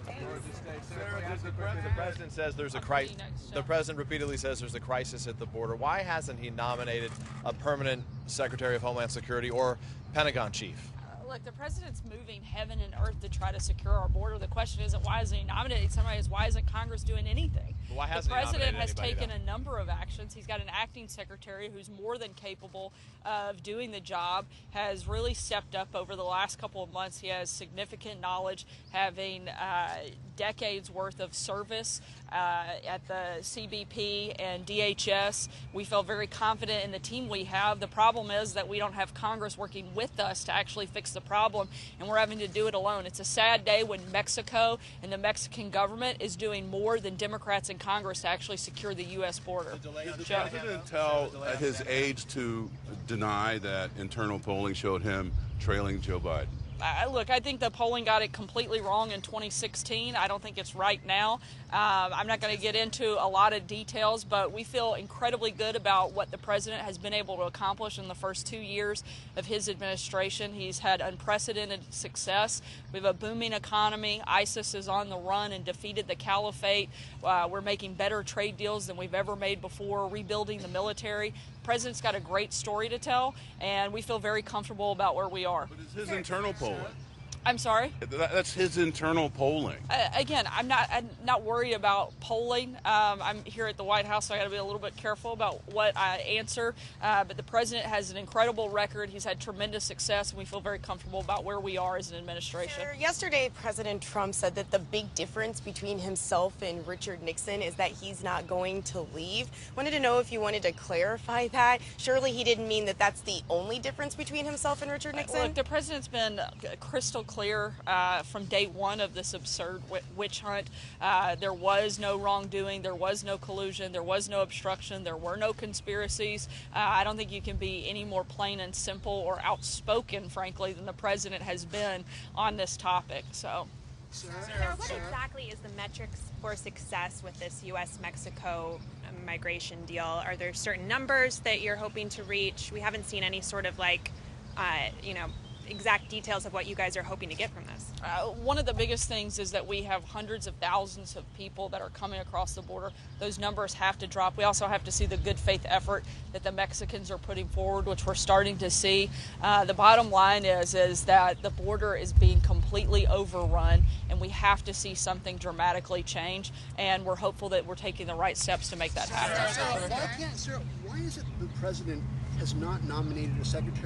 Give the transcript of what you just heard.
The president says there's a crisis. The president repeatedly says there's a crisis at the border. Why hasn't he nominated a permanent Secretary of Homeland Security or Pentagon chief? Look, the president's moving heaven and earth to try to secure our border. The question isn't why isn't he nominating somebody, is why isn't Congress doing anything? Why hasn't the president has anybody, taken a number of actions. He's got an acting secretary who's more than capable of doing the job, has really stepped up over the last couple of months. He has significant knowledge, having decades worth of service at the CBP and DHS. We feel very confident in the team we have. The problem is that we don't have Congress working with us to actually fix the problem, and we're having to do it alone. It's a sad day when Mexico and the Mexican government is doing more than Democrats in Congress to actually secure the U.S. border. Did the president tell at his age to deny that internal polling showed him trailing Joe Biden? Look, I think the polling got it completely wrong in 2016. I don't think it's right now. I'm not going to get into a lot of details, but we feel incredibly good about what the president has been able to accomplish in the first 2 years of his administration. He's had unprecedented success. We have a booming economy. ISIS is on the run and defeated the caliphate. We're making better trade deals than we've ever made before, rebuilding the military. The president's got a great story to tell, and we feel very comfortable about where we are. But it's his internal polling. I'm sorry? That's his internal polling. Again, I'm not worried about polling. I'm here at the White House, so I got to be a little bit careful about what I answer. But the president has an incredible record. He's had tremendous success, and we feel very comfortable about where we are as an administration. Sir, yesterday, President Trump said that the big difference between himself and Richard Nixon is that he's not going to leave. Wanted to know if you wanted to clarify that. Surely he didn't mean that that's the only difference between himself and Richard Nixon? Look, the president's been crystal clear from day one of this absurd witch hunt. There was no wrongdoing, there was no collusion, there was no obstruction, there were no conspiracies. I don't think you can be any more plain and simple or outspoken, frankly, than the president has been on this topic. So, Sarah, what exactly is the metrics for success with this U.S.-Mexico migration deal? Are there certain numbers that you're hoping to reach? We haven't seen any sort of exact details of what you guys are hoping to get from this. One of the biggest things is that we have hundreds of thousands of people that are coming across the border. Those numbers have to drop. We also have to see the good faith effort that the Mexicans are putting forward, which we're starting to see. The bottom line is that the border is being completely overrun, and we have to see something dramatically change, and we're hopeful that we're taking the right steps to make that happen. Sarah, why is it the president has not nominated a secretary